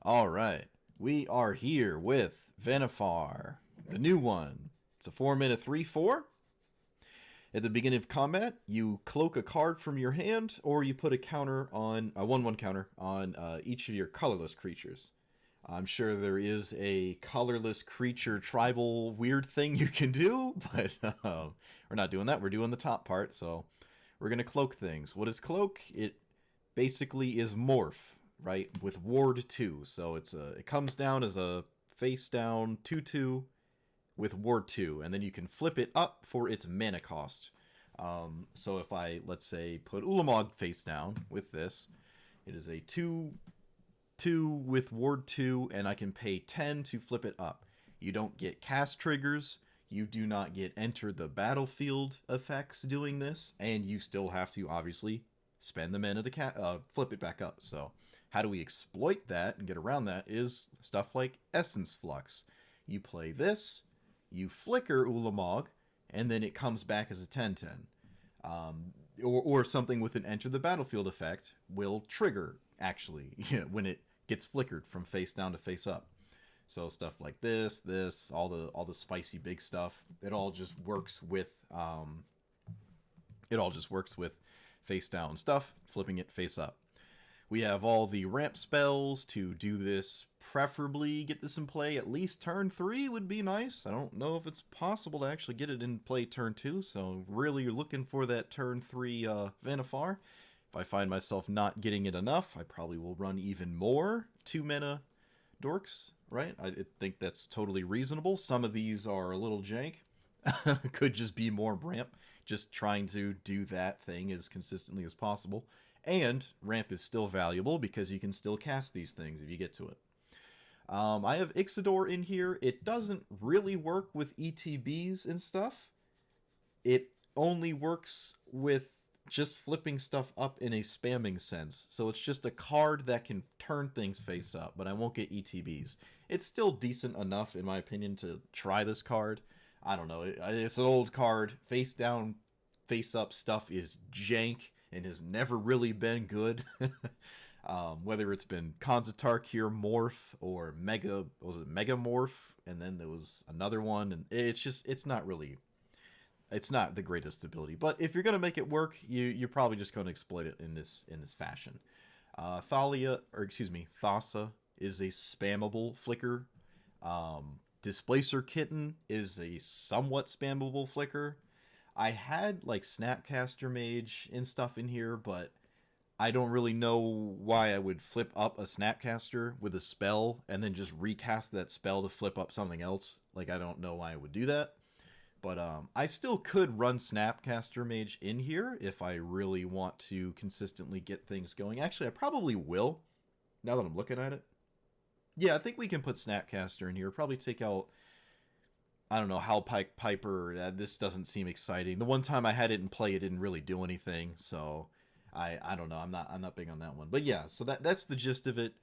Alright, we are here with Vannifar, the new one. It's a 4-mana 3/4. At the beginning of combat, you cloak a card from your hand, or you put a counter on a 1/1 counter on each of your colorless creatures. I'm sure there is a colorless creature tribal weird thing you can do, but we're not doing that. We're doing the top part, so we're going to cloak things. What is cloak? It basically is morph, right, with ward 2. So it comes down as a face down 2/2 with ward 2, and then you can flip it up for its mana cost. So if I, let's say, put Ulamog face down with this, it is a 2/2 with ward 2, and I can pay 10 to flip it up. You don't get cast triggers, you do not get enter the battlefield effects doing this, and you still have to obviously spend the mana to flip it back up. So how do we exploit that and get around that is stuff like Essence Flux. You play this, you flicker Ulamog, and then it comes back as a 10/10. Or something with an enter the battlefield effect will trigger, actually, when it gets flickered from face down to face up. So stuff like this, all the spicy big stuff, it all just works with face down stuff, flipping it face up. We have all the ramp spells to do this, preferably get this in play at least turn 3 would be nice. I don't know if it's possible to actually get it in play turn 2, so really you're looking for that turn 3 Vannifar. If I find myself not getting it enough, I probably will run even more 2-mana dorks, right? I think that's totally reasonable. Some of these are a little jank. Could just be more ramp, just trying to do that thing as consistently as possible. And ramp is still valuable because you can still cast these things if you get to it. I have Ixidor in here. It doesn't really work with ETBs and stuff. It only works with just flipping stuff up in a spamming sense. So it's just a card that can turn things face up, but I won't get ETBs. It's still decent enough, in my opinion, to try this card. I don't know. It's an old card. Face down, face up stuff is jank and has never really been good. Whether it's been Konzatark here, Morph, or Megamorph, and then there was another one, and it's not the greatest ability. But if you're gonna make it work, you're probably just gonna exploit it in this fashion. Thassa is a spammable flicker. Displacer Kitten is a somewhat spammable flicker. I had like Snapcaster Mage and stuff in here, but I don't really know why I would flip up a Snapcaster with a spell and then just recast that spell to flip up something else. Like, I don't know why I would do that. But I still could run Snapcaster Mage in here if I really want to consistently get things going. Actually, I probably will, now that I'm looking at it. Yeah, I think we can put Snapcaster in here. Probably take out, I don't know, Howlpike Piper. This doesn't seem exciting. The one time I had it in play, it didn't really do anything. So I don't know. I'm not big on that one. But yeah, so that's the gist of it.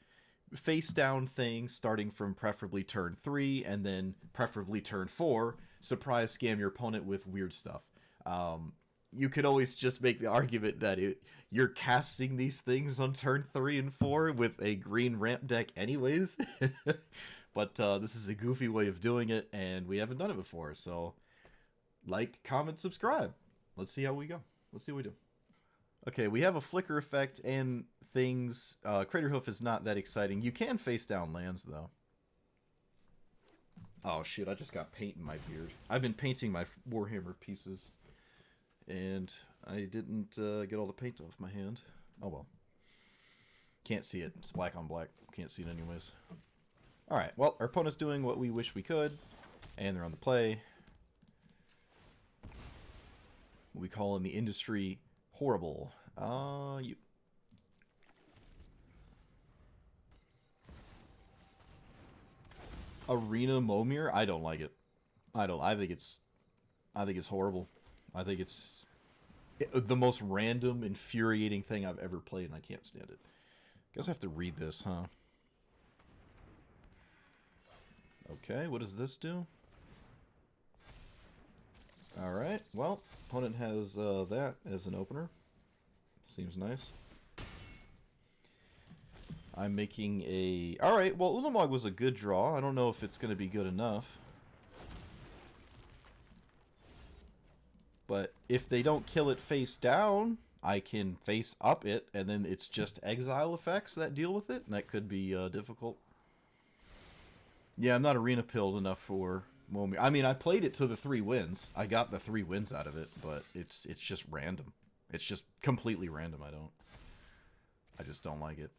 Face down thing, starting from preferably turn 3 and then preferably turn 4. Surprise scam your opponent with weird stuff. You could always just make the argument that you're casting these things on turn 3 and 4 with a green ramp deck anyways. But this is a goofy way of doing it, and we haven't done it before. So, like, comment, subscribe. Let's see how we go. Let's see what we do. Okay, we have a flicker effect and things. Craterhoof is not that exciting. You can face down lands, though. Oh, shit, I just got paint in my beard. I've been painting my Warhammer pieces, and I didn't get all the paint off my hand. Oh, well. Can't see it. It's black on black. Can't see it anyways. Alright, well, our opponent's doing what we wish we could, and they're on the play. We call in the industry horrible. Arena Momir? I don't like it. I think it's horrible. I think it's the most random, infuriating thing I've ever played, and I can't stand it. Guess I have to read this, huh? Okay, what does this do? Alright, well, opponent has that as an opener. Seems nice. I'm making a... Alright, well, Ulamog was a good draw. I don't know if it's going to be good enough. But if they don't kill it face down, I can face up it, and then it's just exile effects that deal with it, and that could be difficult. Yeah, I'm not arena pilled enough for Momir. I mean, I played it to the 3 wins. I got the 3 wins out of it, but it's just random. It's just completely random. I just don't like it.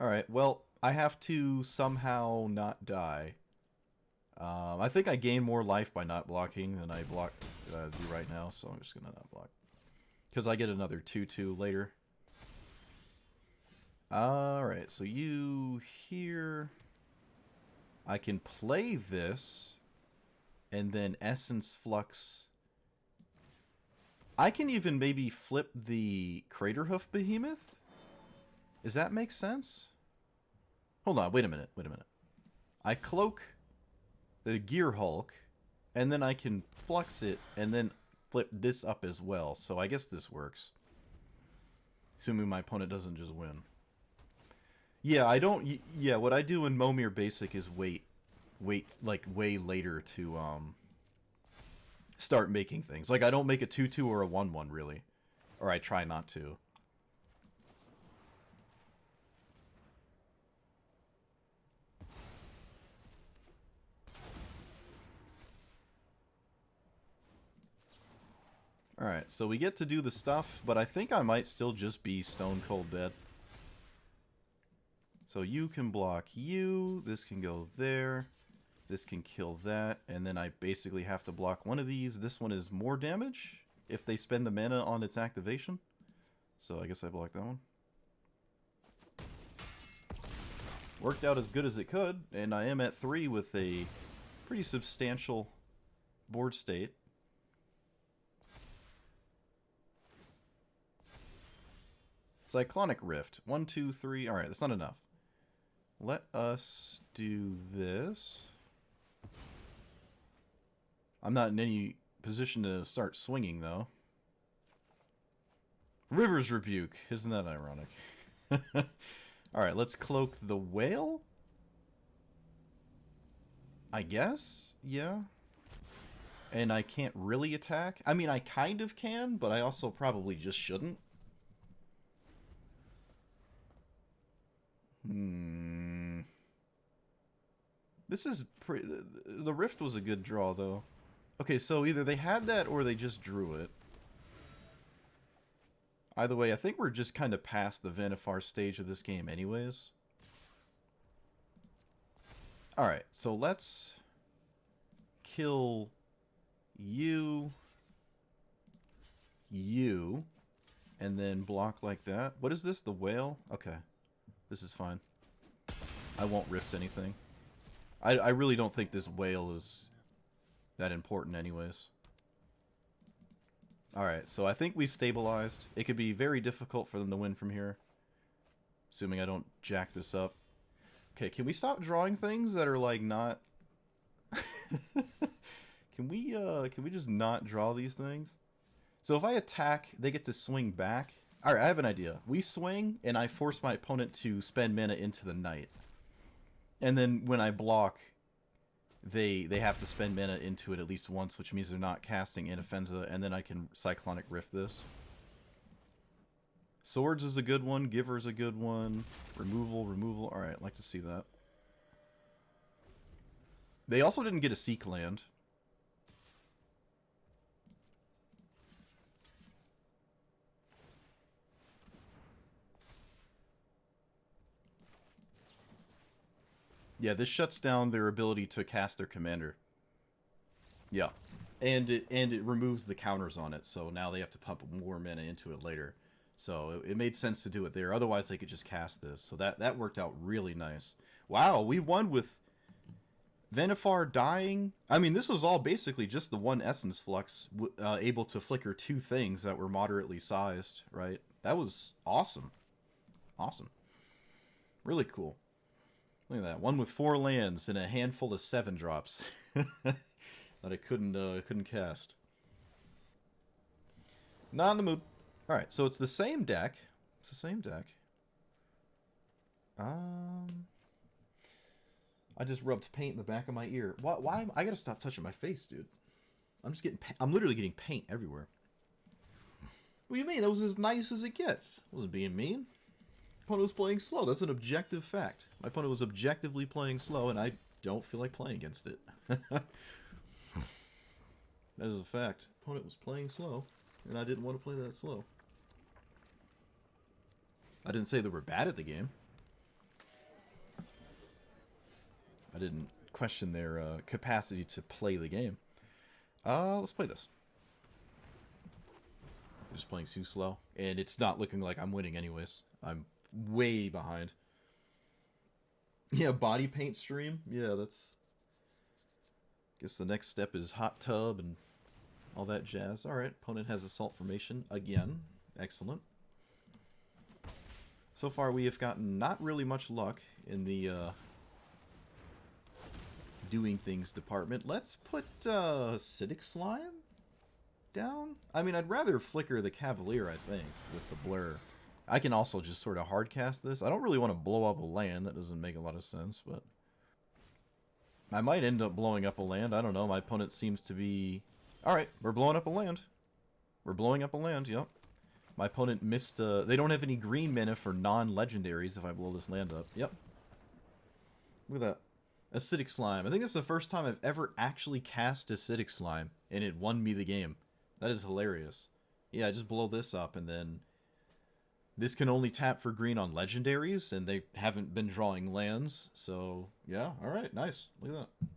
Alright, well, I have to somehow not die. I think I gain more life by not blocking than I do right now, so I'm just gonna not block. Because I get another 2-2 later. Alright, so you here. I can play this, and then Essence Flux. I can even maybe flip the Craterhoof Behemoth? Does that make sense? Hold on, wait a minute. I cloak the Gear Hulk, and then I can flux it, and then flip this up as well. So I guess this works. Assuming my opponent doesn't just win. Yeah, I don't... Yeah, what I do in Momir Basic is wait, like, way later to, start making things. Like, I don't make a 2-2 or a 1-1, really. Or I try not to. Alright, so we get to do the stuff, but I think I might still just be stone cold dead. So you can block you, this can go there, this can kill that, and then I basically have to block one of these. This one is more damage if they spend the mana on its activation. So I guess I blocked that one. Worked out as good as it could, and I am at 3 with a pretty substantial board state. Cyclonic Rift. 1, 2, 3. Alright, that's not enough. Let us do this. I'm not in any position to start swinging, though. River's Rebuke. Isn't that ironic? Alright, let's cloak the whale? I guess? Yeah. And I can't really attack? I mean, I kind of can, but I also probably just shouldn't. This is pretty... The Rift was a good draw, though. Okay, so either they had that or they just drew it. Either way, I think we're just kind of past the Vannifar stage of this game anyways. Alright, so let's kill you, and then block like that. What is this? The whale? Okay. This is fine. I won't rift anything. I really don't think this whale is that important anyways. Alright, so I think we've stabilized. It could be very difficult for them to win from here. Assuming I don't jack this up. Okay, can we stop drawing things that are, like, not... Can we just not draw these things? So if I attack, they get to swing back. Alright, I have an idea. We swing, and I force my opponent to spend mana into the night. And then when I block, they have to spend mana into it at least once, which means they're not casting Inoffensive, and then I can Cyclonic Rift this. Swords is a good one, Giver's a good one, removal. Alright, I'd like to see that. They also didn't get a Seek land. Yeah, this shuts down their ability to cast their commander. Yeah. And it removes the counters on it, so now they have to pump more mana into it later. So it made sense to do it there. Otherwise, they could just cast this. So that worked out really nice. Wow, we won with Vannifar dying. I mean, this was all basically just the one Essence Flux able to flicker 2 things that were moderately sized, right? That was awesome. Awesome. Really cool. Look at that. One with 4 lands and a handful of 7 drops that I couldn't cast. Not in the mood. Alright, so it's the same deck. It's the same deck. I just rubbed paint in the back of my ear. Why? I gotta stop touching my face, dude. I'm just getting. I'm literally getting paint everywhere. What do you mean? That was as nice as it gets. I wasn't being mean. My opponent was playing slow. That's an objective fact. My opponent was objectively playing slow, and I don't feel like playing against it. That is a fact. Opponent was playing slow, and I didn't want to play that slow. I didn't say they were bad at the game. I didn't question their capacity to play the game. Let's play this. I'm just playing too slow, and it's not looking like I'm winning anyways. I'm way behind. Yeah, body paint stream. Yeah, that's... Guess the next step is hot tub and all that jazz. Alright, opponent has assault formation again. Excellent. So far we have gotten not really much luck in the doing things department. Let's put acidic slime down. I mean, I'd rather flicker the Cavalier, I think, with the blur. I can also just sort of hardcast this. I don't really want to blow up a land. That doesn't make a lot of sense, but I might end up blowing up a land. I don't know. My opponent seems to be... Alright, we're blowing up a land. We're blowing up a land, yep. My opponent missed... They don't have any green mana for non-legendaries if I blow this land up. Yep. Look at that. Acidic Slime. I think this is the first time I've ever actually cast Acidic Slime, and it won me the game. That is hilarious. Yeah, just blow this up, and then... This can only tap for green on legendaries, and they haven't been drawing lands, so yeah, alright, nice. Look at that.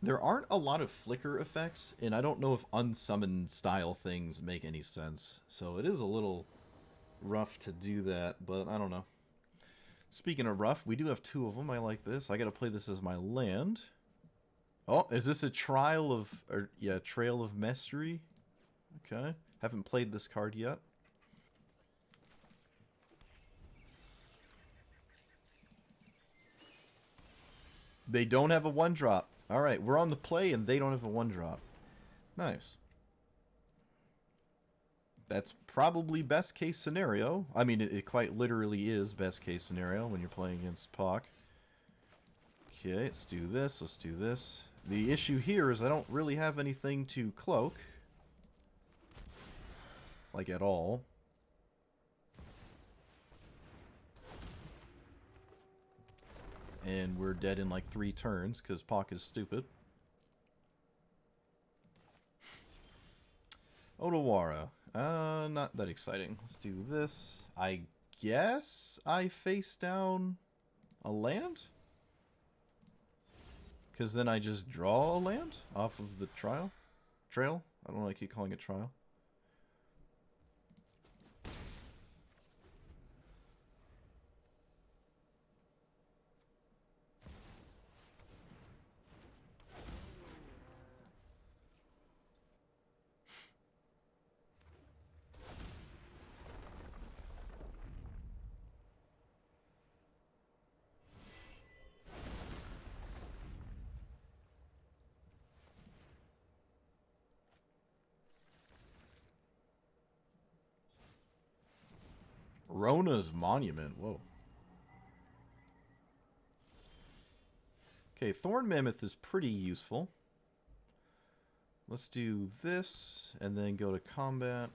There aren't a lot of flicker effects, and I don't know if unsummoned style things make any sense, so it is a little rough to do that, but I don't know. Speaking of rough, we do have two of them. I like this. I gotta play this as my land. Oh, is this a Trial of... Or, yeah, Trail of Mastery? Okay. Haven't played this card yet. They don't have a 1-drop. Alright, we're on the play and they don't have a 1-drop. Nice. That's probably best case scenario. I mean, it quite literally is best case scenario when you're playing against Pock. Okay, let's do this, let's do this. The issue here is I don't really have anything to cloak. Like, at all. And we're dead in like 3 turns because Pock is stupid. Odawara. Not that exciting. Let's do this. I guess I face down a land? Because then I just draw a land off of the trail? I don't know why I keep calling it trial. Rona's Monument. Whoa. Okay, Thorn Mammoth is pretty useful. Let's do this, and then go to combat.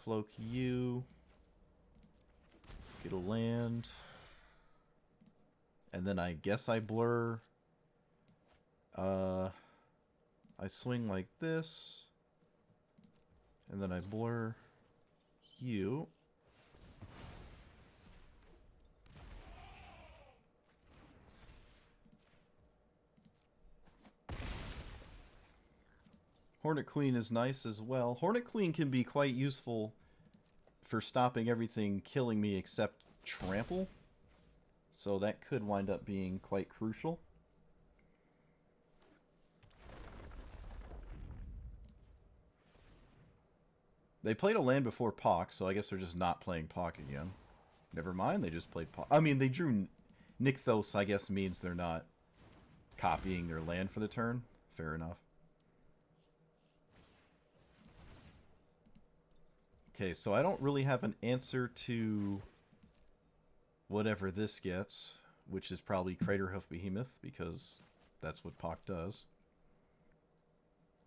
Cloak you. Get a land. And then I guess I blur. I swing like this. And then I blur you. Hornet Queen is nice as well. Hornet Queen can be quite useful for stopping everything killing me except trample. So that could wind up being quite crucial. They played a land before Pock, so I guess they're just not playing Pock again. Never mind, they just played Pock. I mean, they drew Nykthos, I guess means they're not copying their land for the turn. Fair enough. Okay, so I don't really have an answer to whatever this gets, which is probably Craterhoof Behemoth, because that's what Pock does.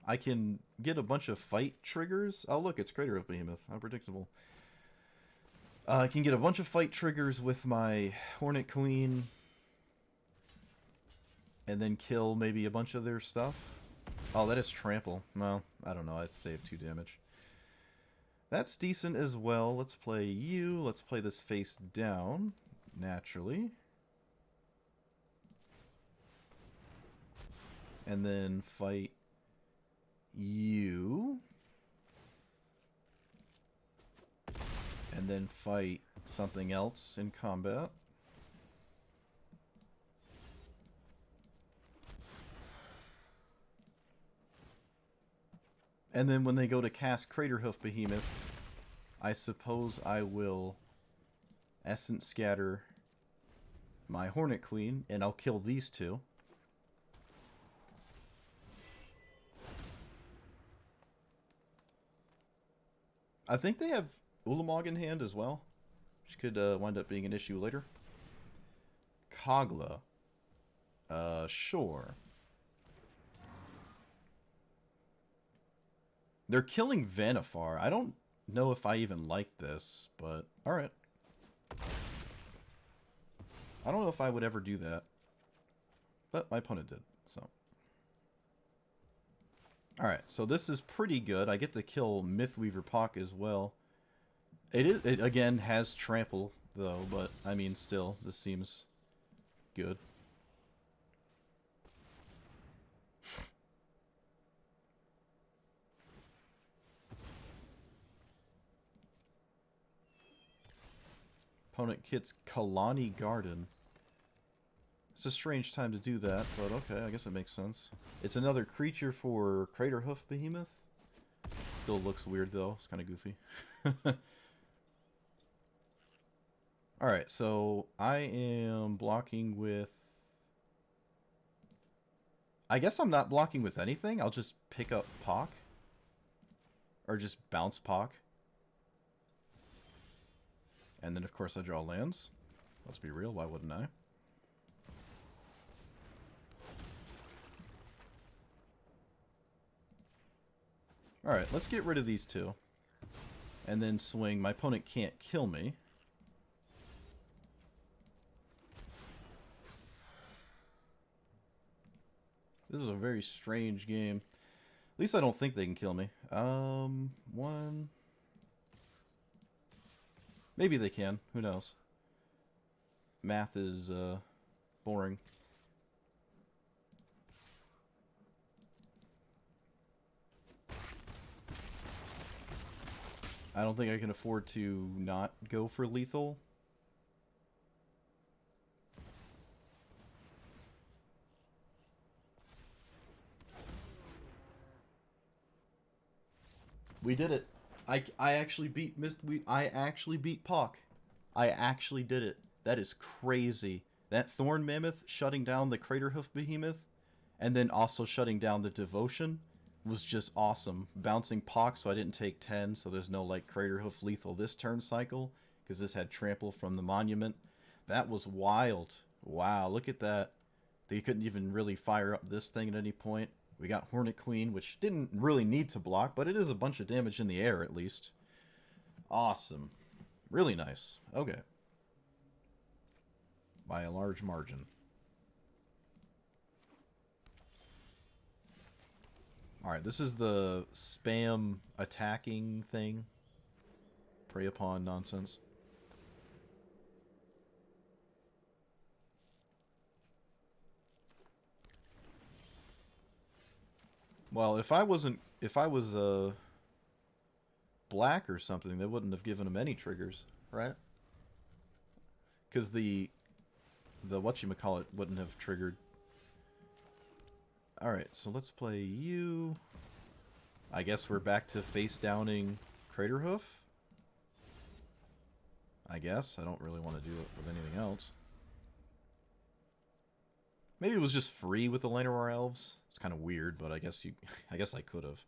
I can get a bunch of fight triggers. Oh, look, it's Craterhoof Behemoth. How predictable. I can get a bunch of fight triggers with my Hornet Queen, and then kill maybe a bunch of their stuff. Oh, that is Trample. Well, I don't know. I'd save 2 damage. That's decent as well. Let's play you. Let's play this face down, naturally. And then fight you. And then fight something else in combat. And then when they go to cast Craterhoof Behemoth, I suppose I will Essence Scatter my Hornet Queen, and I'll kill these 2. I think they have Ulamog in hand as well, which could wind up being an issue later. Kogla. Sure. They're killing Vannifar. I don't know if I even like this, but alright. I don't know if I would ever do that, but my opponent did, so. Alright, so this is pretty good. I get to kill Mythweaver Pock as well. It again has Trample, though, but, I mean, still, this seems good. Opponent gets Kalani Garden. It's a strange time to do that, but okay, I guess it makes sense. It's another creature for Craterhoof Behemoth. Still looks weird, though. It's kind of goofy. Alright, so I am blocking with... I guess I'm not blocking with anything. I'll just pick up Pock. Or just bounce Pock. And then, of course, I draw lands. Let's be real, why wouldn't I? Alright, let's get rid of these 2. And then swing. My opponent can't kill me. This is a very strange game. At least I don't think they can kill me. One... Maybe they can. Who knows? Math is, boring. I don't think I can afford to not go for lethal. We did it. I actually beat I actually beat Pock. I actually did it. That is crazy. That Thorn Mammoth shutting down the Craterhoof Behemoth, and then also shutting down the Devotion, was just awesome. Bouncing Pock so I didn't take 10, so there's no like Craterhoof lethal this turn cycle, because this had Trample from the Monument. That was wild. Wow, look at that. They couldn't even really fire up this thing at any point. We got Hornet Queen, which didn't really need to block, but it is a bunch of damage in the air, at least. Awesome. Really nice. Okay. By a large margin. Alright, this is the spam attacking thing. Prey upon nonsense. Well, if I was black or something, they wouldn't have given him any triggers, right? Because the whatchamacallit wouldn't have triggered. Alright, so let's play you. I guess we're back to face downing Craterhoof. I guess. I don't really want to do it with anything else. Maybe it was just free with the Llanowar Elves. It's kind of weird, but I guess I could have.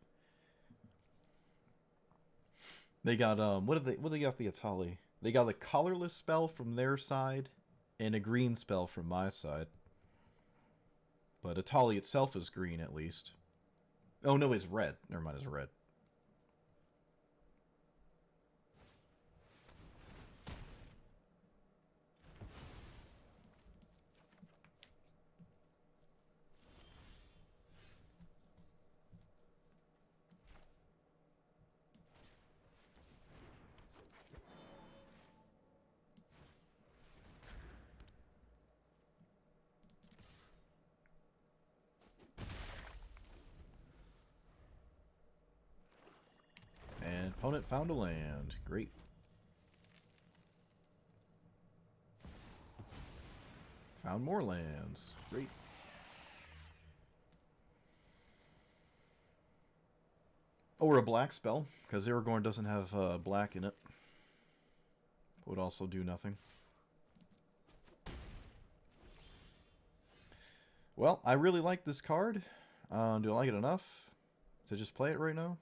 They got what did they got the Atali? They got a colorless spell from their side and a green spell from my side. But Atali itself is green, at least. Oh, no, it's red. Never mind, it's red. And opponent found a land. Great. Found more lands. Great. Or a black spell, because Aragorn doesn't have black in it. Would also do nothing. Well, I really like this card. Do I like it enough to just play it right now?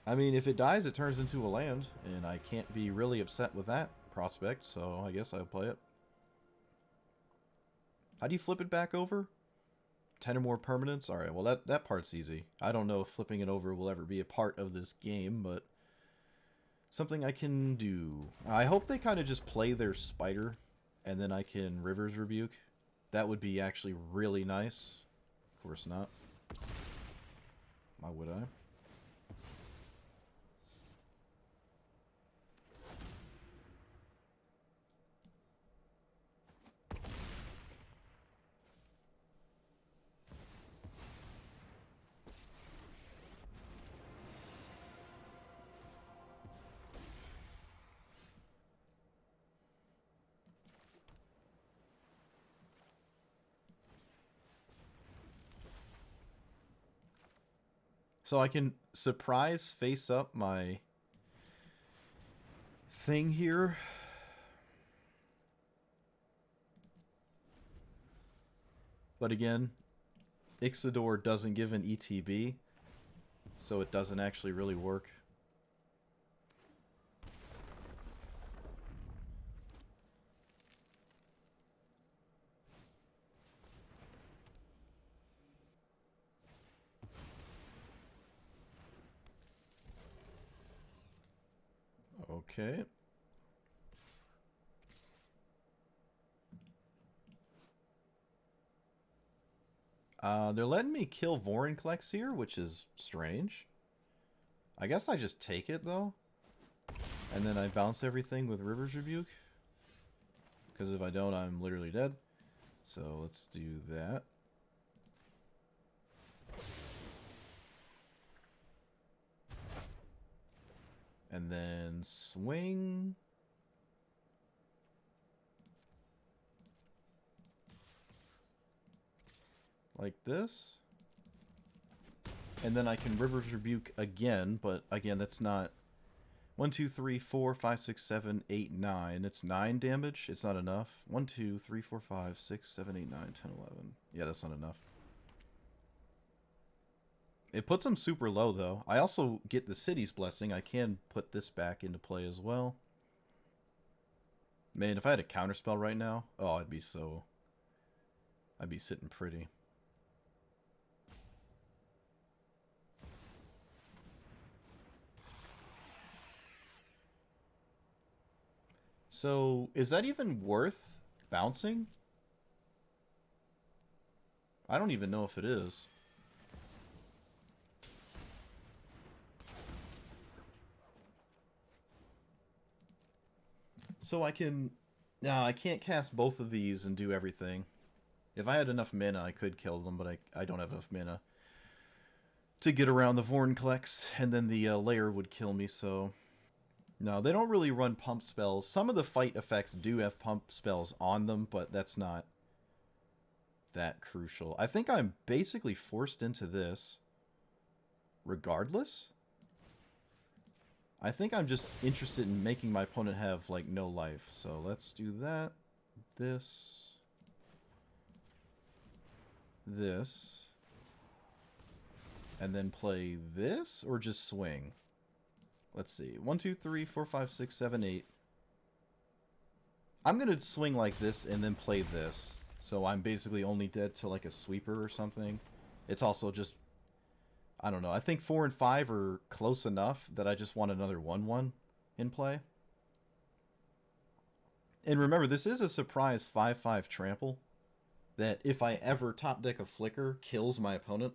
I mean, if it dies, it turns into a land, and I can't be really upset with that prospect, so I guess I'll play it. How do you flip it back over? 10 or more permanents? Alright, well that part's easy. I don't know if flipping it over will ever be a part of this game, but something I can do. I hope they kind of just play their spider, and then I can River's Rebuke. That would be actually really nice. Of course not. Why would I? So I can surprise face up my thing here. But again, Ixidor doesn't give an ETB, so it doesn't actually really work. Okay. They're letting me kill Vorinclex here, which is strange. I guess I just take it, though. And then I bounce everything with River's Rebuke. Because if I don't, I'm literally dead. So let's do that. And then swing. Like this. And then I can River's Rebuke again, but again, that's not... 1, 2, 3, 4, 5, 6, 7, 8, 9. It's 9 damage. It's not enough. 1, 2, 3, 4, 5, 6, 7, 8, 9, 10, 11. Yeah, that's not enough. It puts them super low, though. I also get the City's Blessing. I can put this back into play as well. Man, if I had a counterspell right now, oh, I'd be sitting pretty. So, is that even worth bouncing? I don't even know if it is. So I can... No, I can't cast both of these and do everything. If I had enough mana, I could kill them, but I don't have enough mana to get around the Vorinclex, and then the layer would kill me, so... No, they don't really run pump spells. Some of the fight effects do have pump spells on them, but that's not that crucial. I think I'm basically forced into this regardless. I think I'm just interested in making my opponent have, like, no life. So let's do that. This. This. And then play this, or just swing? Let's see. 1, 2, 3, 4, 5, 6, 7, 8. I'm going to swing like this and then play this. So I'm basically only dead to like a sweeper or something. It's also just... I don't know. I think 4 and 5 are close enough that I just want another 1/1 in play. And remember, this is a surprise 5/5 trample. That if I ever top deck a Flicker, kills my opponent.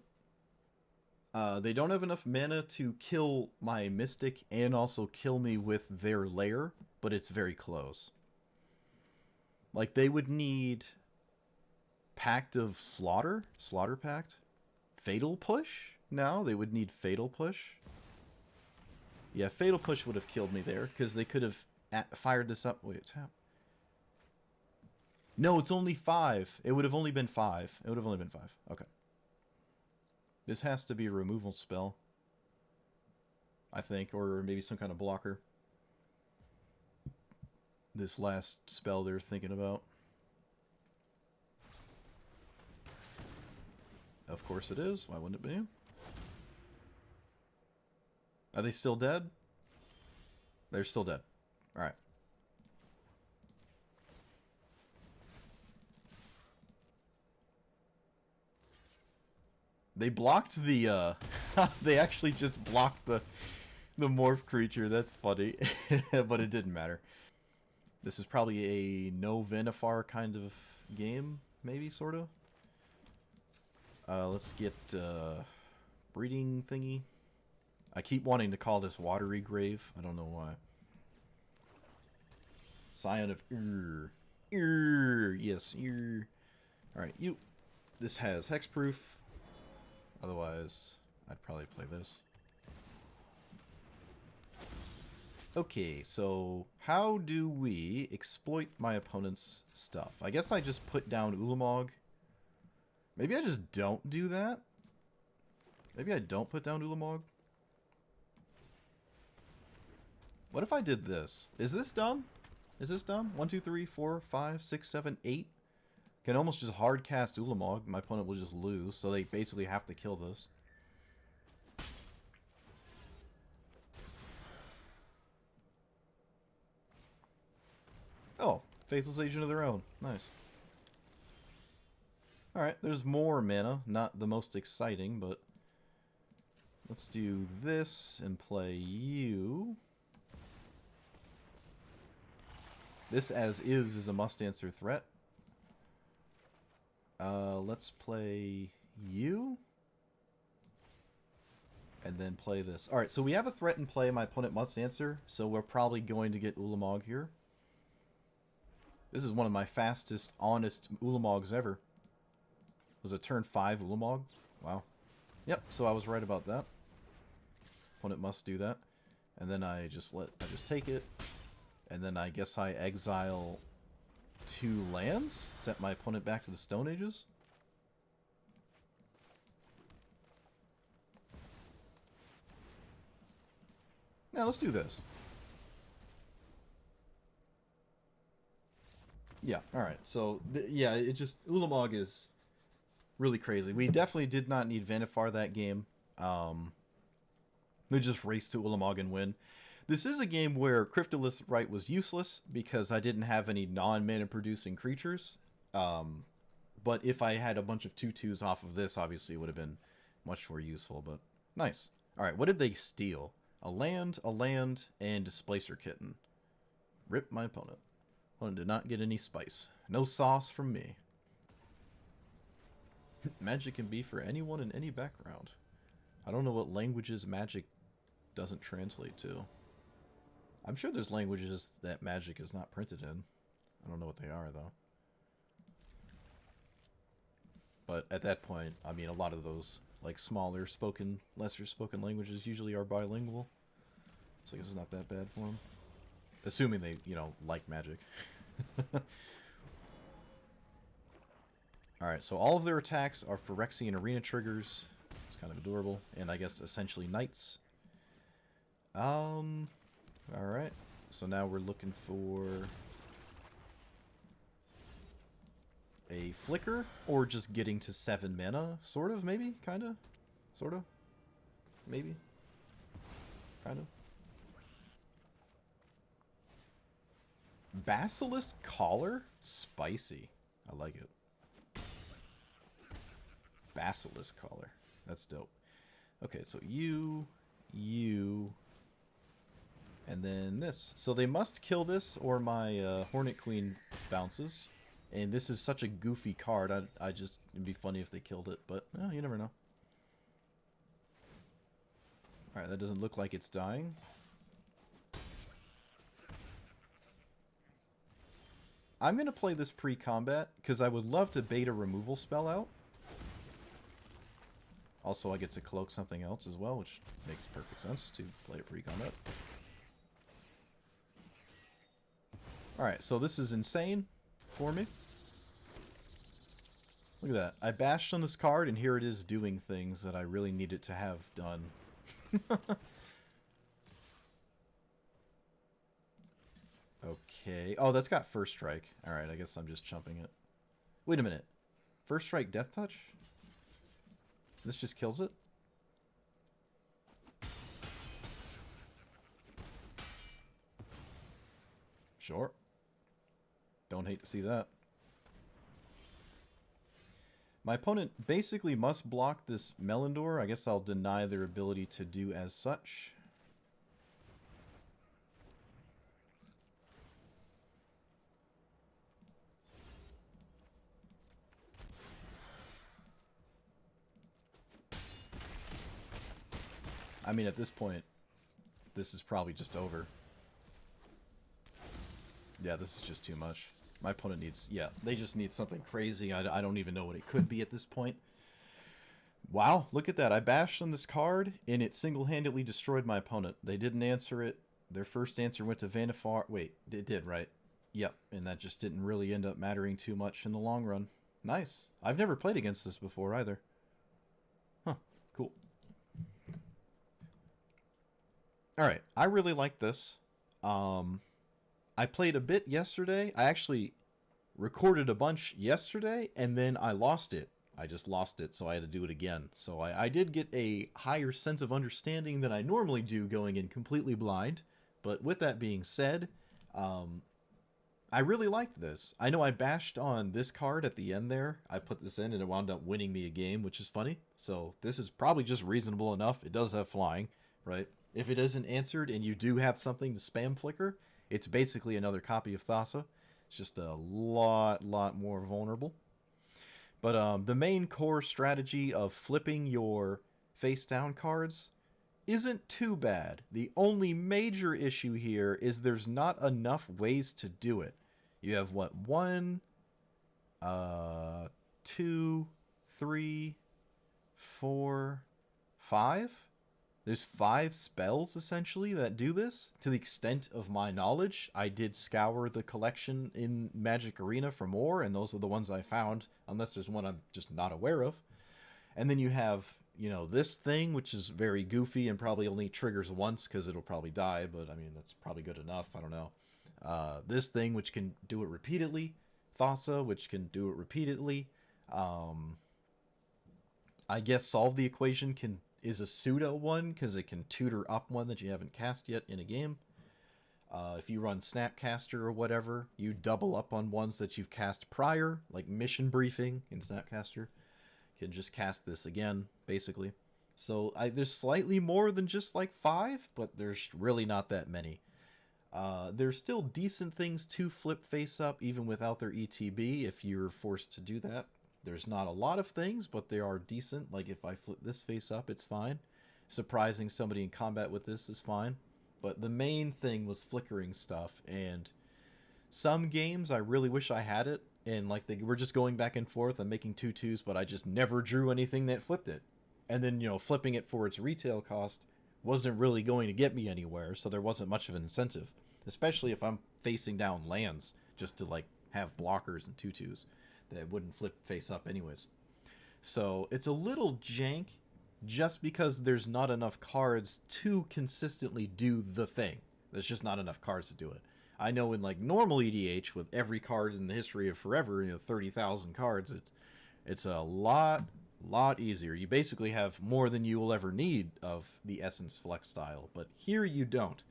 They don't have enough mana to kill my Mystic and also kill me with their lair, but it's very close. Like, they would need Pact of Slaughter? Slaughter Pact? Fatal Push? No, they would need Fatal Push. Yeah, Fatal Push would have killed me there, because they could have fired this up. Wait, tap. No, it's only 5. It would have only been 5. It would have only been 5. Okay. This has to be a removal spell. I think, or maybe some kind of blocker. This last spell they're thinking about. Of course it is. Why wouldn't it be? Are they still dead? They're still dead. Alright. They blocked the, they actually just blocked the morph creature. That's funny. But it didn't matter. This is probably a no Vannifar kind of game, maybe, sort of. Let's get, breeding thingy. I keep wanting to call this Watery Grave. I don't know why. Scion of yes, Alright, you. This has hexproof. Otherwise, I'd probably play this. Okay, so how do we exploit my opponent's stuff? I guess I just put down Ulamog. Maybe I just don't do that? Maybe I don't put down Ulamog? What if I did this? Is this dumb? Is this dumb? 1, 2, 3, 4, 5, 6, 7, 8. Can almost just hard cast Ulamog. My opponent will just lose, so they basically have to kill this. Oh, Faithless Agent of their own. Nice. Alright, there's more mana. Not the most exciting, but... Let's do this and play you. This as is a must-answer threat. Let's play you. And then play this. Alright, so we have a threat in play my opponent must answer, so we're probably going to get Ulamog here. This is one of my fastest, honest Ulamogs ever. Was a turn 5 Ulamog? Wow. Yep, so I was right about that. Opponent must do that. And then I just take it. And then I guess I exile 2 lands, set my opponent back to the Stone Ages. Now let's do this. Yeah, alright. So, yeah, it just... Ulamog is really crazy. We definitely did not need Vannifar that game. We just race to Ulamog and win. This is a game where Cryptolith Rite was useless because I didn't have any non-mana producing creatures. But if I had a bunch of 2/2s off of this, obviously it would have been much more useful. But nice. Alright, what did they steal? A land, and Displacer Kitten. Rip my opponent. Opponent did not get any spice. No sauce from me. Magic can be for anyone in any background. I don't know what languages magic doesn't translate to. I'm sure there's languages that magic is not printed in. I don't know what they are, though. But at that point, I mean, a lot of those, like, smaller spoken, lesser spoken languages usually are bilingual. So I guess it's not that bad for them. Assuming they, you know, like magic. Alright, so all of their attacks are Phyrexian Arena triggers. It's kind of adorable. And I guess essentially knights. Alright. So now we're looking for a flicker, or just getting to 7 mana. Sort of, maybe? Kinda? Sorta? Maybe? Kinda? Basilisk Collar? Spicy. I like it. Basilisk Collar. That's dope. Okay, so you, and then this. So they must kill this or my Hornet Queen bounces. And this is such a goofy card. I just, it'd be funny if they killed it, but you never know. Alright, that doesn't look like it's dying. I'm going to play this pre-combat, because I would love to bait a removal spell out. Also, I get to cloak something else as well, which makes perfect sense to play it pre-combat. Alright, so this is insane for me. Look at that. I bashed on this card, and here it is doing things that I really needed to have done. Okay. Oh, that's got first strike. Alright, I guess I'm just chumping it. Wait a minute. First strike death touch? This just kills it? Sure. Don't hate to see that. My opponent basically must block this Melindor. I guess I'll deny their ability to do as such. I mean, at this point, this is probably just over. Yeah, this is just too much. My opponent needs... Yeah, they just need something crazy. I don't even know what it could be at this point. Wow, look at that. I bashed on this card, and it single-handedly destroyed my opponent. They didn't answer it. Their first answer went to Vannifar. Wait, it did, right? Yep, and that just didn't really end up mattering too much in the long run. Nice. I've never played against this before, either. Huh, cool. Alright, I really like this. I played a bit yesterday. I actually recorded a bunch yesterday, and then I lost it. I just lost it, so I had to do it again. So I did get a higher sense of understanding than I normally do going in completely blind. But with that being said, I really liked this. I know I bashed on this card at the end there. I put this in, and it wound up winning me a game, which is funny. So this is probably just reasonable enough. It does have flying, right? If it isn't answered and you do have something to spam flicker, it's basically another copy of Thassa. It's just a lot more vulnerable. But the main core strategy of flipping your face-down cards isn't too bad. The only major issue here is there's not enough ways to do it. You have, what, 1, 2, 3, 4, 5? There's 5 spells, essentially, that do this. To the extent of my knowledge, I did scour the collection in Magic Arena for more, and those are the ones I found, unless there's one I'm just not aware of. And then you have, you know, this thing, which is very goofy and probably only triggers once, because it'll probably die, but, I mean, that's probably good enough, I don't know. This thing, which can do it repeatedly. Thassa, which can do it repeatedly. I guess Solve the Equation is a pseudo one, because it can tutor up one that you haven't cast yet in a game. If you run Snapcaster or whatever, you double up on ones that you've cast prior, like Mission Briefing in Snapcaster. You can just cast this again, basically. So there's slightly more than just like 5, but there's really not that many. There's still decent things to flip face up, even without their ETB, if you're forced to do that. There's not a lot of things, but they are decent. Like, if I flip this face up, it's fine. Surprising somebody in combat with this is fine. But the main thing was flickering stuff, and some games I really wish I had it, and like they were just going back and forth and making 2/2s, but I just never drew anything that flipped it. And then, you know, flipping it for its retail cost wasn't really going to get me anywhere, so there wasn't much of an incentive. Especially if I'm facing down lands, just to, like, have blockers and 2/2s. That wouldn't flip face up anyways. So it's a little jank just because there's not enough cards to consistently do the thing. There's just not enough cards to do it. I know in like normal EDH with every card in the history of forever, you know, 30,000 cards, it's a lot easier. You basically have more than you will ever need of the Essence Flex style, but here you don't.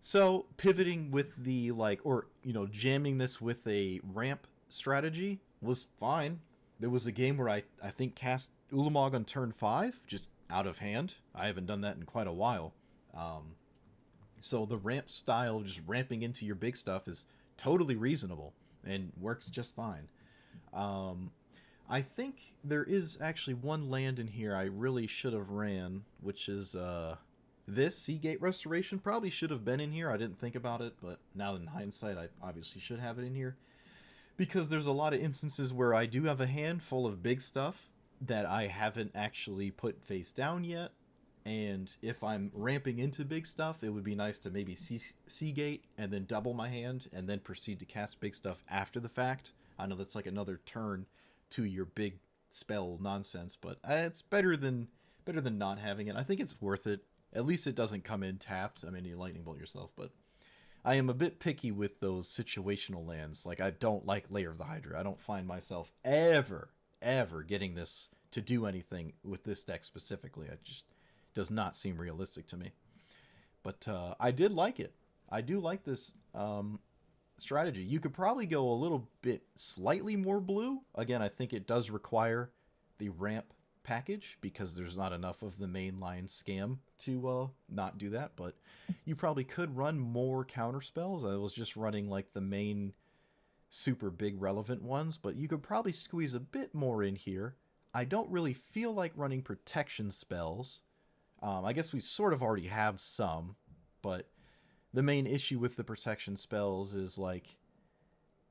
So pivoting with the like, or jamming this with a ramp strategy was fine. There was a game where I think cast Ulamog on turn 5, just out of hand. I haven't done that in quite a while. So the ramp style, just ramping into your big stuff, is totally reasonable and works just fine. I think there is actually one land in here I really should have ran, which is this Seagate Restoration. Probably should have been in here. I didn't think about it, but now in hindsight, I obviously should have it in here. Because there's a lot of instances where I do have a hand full of big stuff that I haven't actually put face down yet. And if I'm ramping into big stuff, it would be nice to maybe Seagate and then double my hand and then proceed to cast big stuff after the fact. I know that's like another turn to your big spell nonsense, but it's better than not having it. I think it's worth it. At least it doesn't come in tapped. I mean, you lightning bolt yourself, but I am a bit picky with those situational lands. Like, I don't like Lair of the Hydra. I don't find myself ever getting this to do anything with this deck specifically. It just does not seem realistic to me. But I did like it. I do like this strategy. You could probably go a little bit slightly more blue. Again, I think it does require the ramp package because there's not enough of the mainline scam to not do that, but you probably could run more counter spells. I was just running like the main super big relevant ones, but you could probably squeeze a bit more in here. I don't really feel like running protection spells. I guess we sort of already have some, but the main issue with the protection spells is like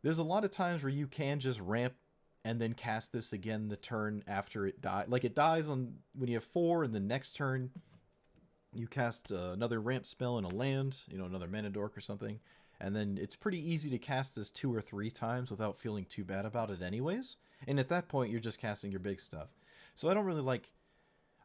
there's a lot of times where you can just ramp and then cast this again the turn after it dies. Like, it dies on when you have 4, and the next turn you cast another ramp spell in a land, another mana dork or something, and then it's pretty easy to cast this 2 or 3 times without feeling too bad about it anyways. And at that point, you're just casting your big stuff. So I don't really like...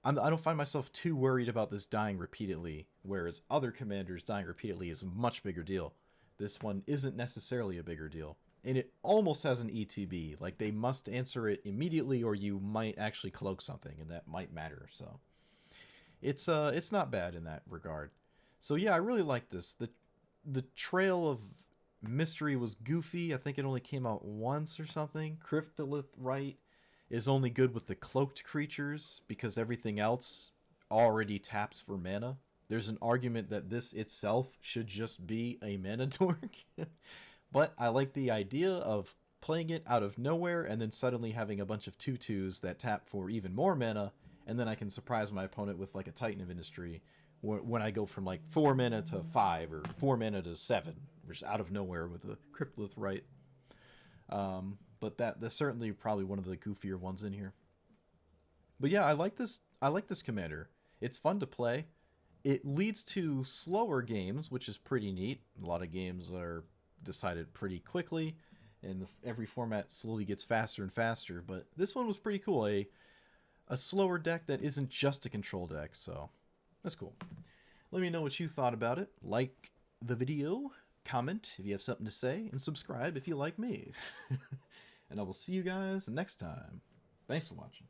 I don't find myself too worried about this dying repeatedly, whereas other commanders dying repeatedly is a much bigger deal. This one isn't necessarily a bigger deal. And it almost has an ETB. Like, they must answer it immediately, or you might actually cloak something, and that might matter. So it's not bad in that regard. So yeah, I really like this. The Trail of Mystery was goofy. I think it only came out once or something. Cryptolith Rite is only good with the cloaked creatures because everything else already taps for mana. There's an argument that this itself should just be a mana dork. But I like the idea of playing it out of nowhere and then suddenly having a bunch of 2/2s that tap for even more mana, and then I can surprise my opponent with like a Titan of Industry when I go from like 4 mana to 5 or 4 mana to 7, just out of nowhere with a Cryptolith Rite. But that's certainly probably one of the goofier ones in here. But yeah, I like this commander. It's fun to play. It leads to slower games, which is pretty neat. A lot of games are decided pretty quickly, and every format slowly gets faster and faster, but this one was pretty cool. A slower deck that isn't just a control deck, so that's cool. Let me know what you thought about it. Like the video, comment if you have something to say, and subscribe if you like me. And I will see you guys next time. Thanks for watching.